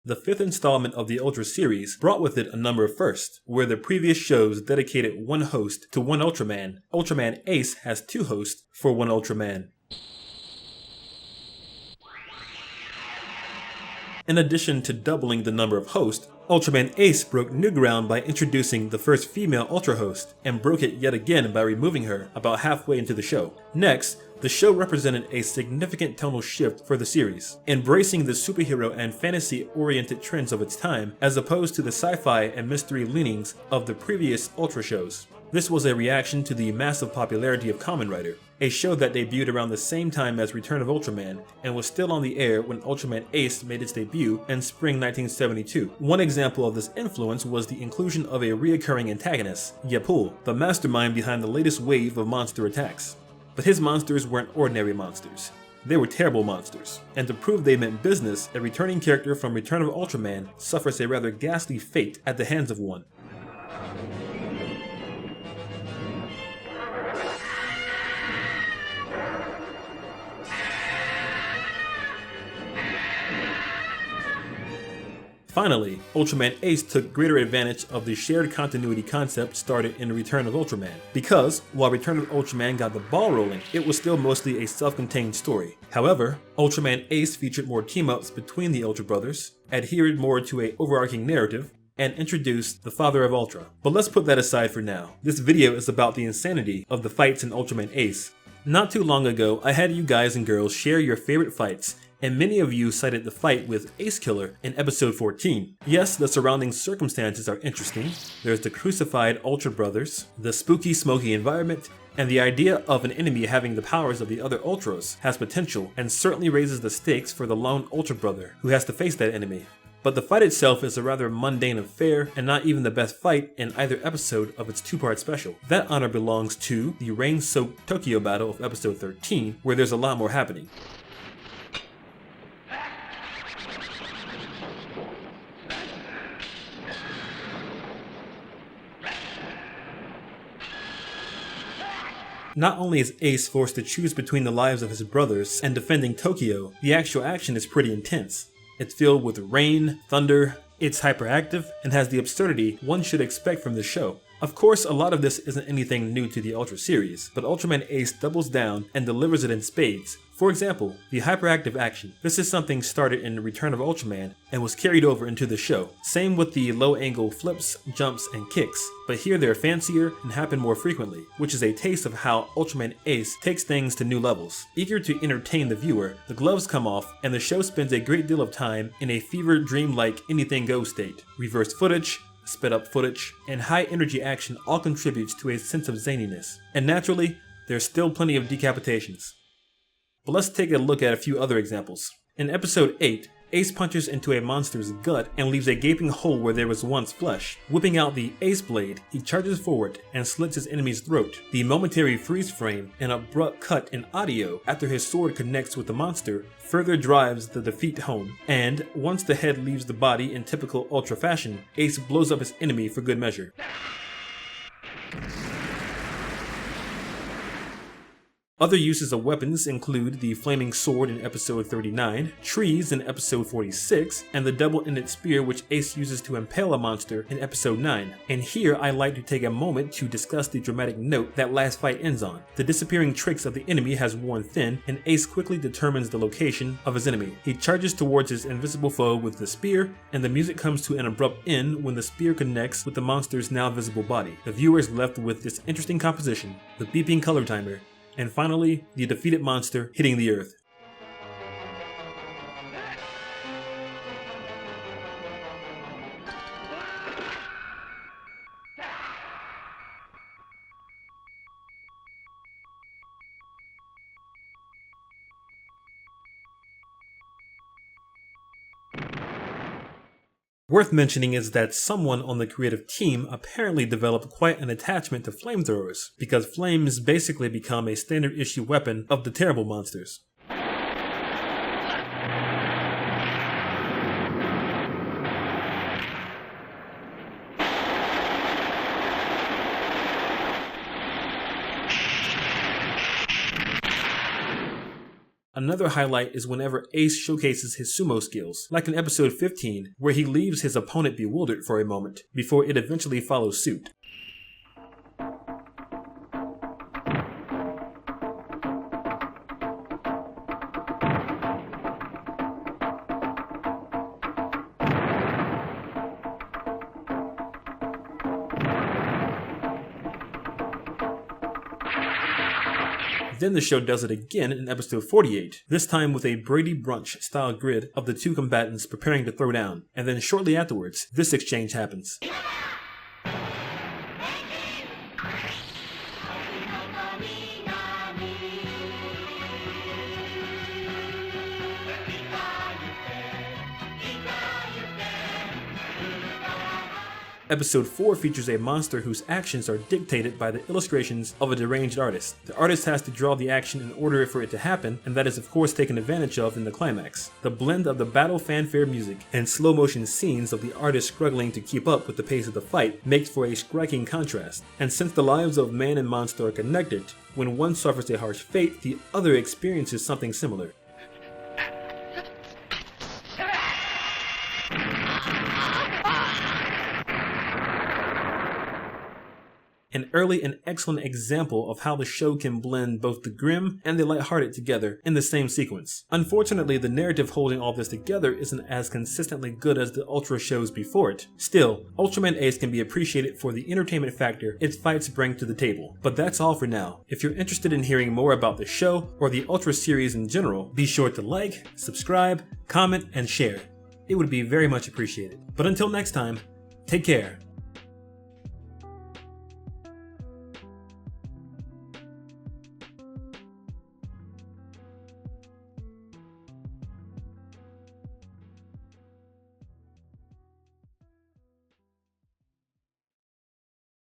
The fifth installment of the Ultra series brought with it a number of firsts, where the previous shows dedicated one host to One Ultraman. Ultraman Ace has 2 hosts for One Ultraman. In addition to doubling the number of hosts, Ultraman Ace broke new ground by introducing the first female Ultra host, and broke it yet again by removing her about halfway into the show. Next, the show represented a significant tonal shift for the series, embracing the superhero and fantasy-oriented trends of its time, as opposed to the sci-fi and mystery leanings of the previous Ultra shows. This was a reaction to the massive popularity of Kamen Rider, a show that debuted around the same time as Return of Ultraman and was still on the air when Ultraman Ace made its debut in spring 1972. One example of this influence was the inclusion of a reoccurring antagonist, Yapul, the mastermind behind the latest wave of monster attacks. But his monsters weren't ordinary monsters. They were terrible monsters, and to prove they meant business, a returning character from Return of Ultraman suffers a rather ghastly fate at the hands of one. Finally, Ultraman Ace took greater advantage of the shared continuity concept started in Return of Ultraman, because while Return of Ultraman got the ball rolling, it was still mostly a self-contained story. However, Ultraman Ace featured more team-ups between the Ultra brothers, adhered more to an overarching narrative, and introduced the Father of Ultra. But let's put that aside for now. This video is about the insanity of the fights in Ultraman Ace. Not too long ago, I had you guys and girls share your favorite fights, and many of you cited the fight with Ace Killer in episode 14. Yes, the surrounding circumstances are interesting. There's the crucified Ultra brothers, the spooky smoky environment, and the idea of an enemy having the powers of the other Ultras has potential and certainly raises the stakes for the lone Ultra brother who has to face that enemy. But the fight itself is a rather mundane affair and not even the best fight in either episode of its 2-part special. That honor belongs to the rain-soaked Tokyo battle of episode 13, where there's a lot more happening. Not only is Ace forced to choose between the lives of his brothers and defending Tokyo, the actual action is pretty intense. It's filled with rain, thunder, it's hyperactive, and has the absurdity one should expect from this show. Of course, a lot of this isn't anything new to the Ultra series, but Ultraman Ace doubles down and delivers it in spades. For example, the hyperactive action. This is something started in Return of Ultraman and was carried over into the show. Same with the low-angle flips, jumps, and kicks, but here they're fancier and happen more frequently, which is a taste of how Ultraman Ace takes things to new levels. Eager to entertain the viewer, the gloves come off and the show spends a great deal of time in a fever dream-like anything goes state. Reversed footage, sped up footage, and high energy action all contributes to a sense of zaniness. And naturally, there's still plenty of decapitations. But let's take a look at a few other examples. In episode 8, Ace punches into a monster's gut and leaves a gaping hole where there was once flesh. Whipping out the Ace Blade, he charges forward and slits his enemy's throat. The momentary freeze frame and abrupt cut in audio after his sword connects with the monster further drives the defeat home, and once the head leaves the body in typical Ultra fashion, Ace blows up his enemy for good measure. Other uses of weapons include the flaming sword in episode 39, trees in episode 46, and the double-ended spear which Ace uses to impale a monster in episode 9. And here I like to take a moment to discuss the dramatic note that last fight ends on. The disappearing tricks of the enemy has worn thin, and Ace quickly determines the location of his enemy. He charges towards his invisible foe with the spear, and the music comes to an abrupt end when the spear connects with the monster's now visible body. The viewer is left with this interesting composition, the beeping color timer, and finally, the defeated monster hitting the earth. Worth mentioning is that someone on the creative team apparently developed quite an attachment to flamethrowers, because flames basically become a standard issue weapon of the terrible monsters. Another highlight is whenever Ace showcases his sumo skills, like in episode 15, where he leaves his opponent bewildered for a moment, before it eventually follows suit. Then the show does it again in episode 48, this time with a Brady Brunch style grid of the two combatants preparing to throw down, and then shortly afterwards, this exchange happens. Episode 4 features a monster whose actions are dictated by the illustrations of a deranged artist. The artist has to draw the action in order for it to happen, and that is of course taken advantage of in the climax. The blend of the battle fanfare music and slow motion scenes of the artist struggling to keep up with the pace of the fight makes for a striking contrast. And since the lives of man and monster are connected, when one suffers a harsh fate, the other experiences something similar. An early and excellent example of how the show can blend both the grim and the lighthearted together in the same sequence. Unfortunately, the narrative holding all this together isn't as consistently good as the Ultra shows before it. Still, Ultraman Ace can be appreciated for the entertainment factor its fights bring to the table. But that's all for now. If you're interested in hearing more about the show or the Ultra series in general, be sure to like, subscribe, comment, and share. It would be very much appreciated. But until next time, take care.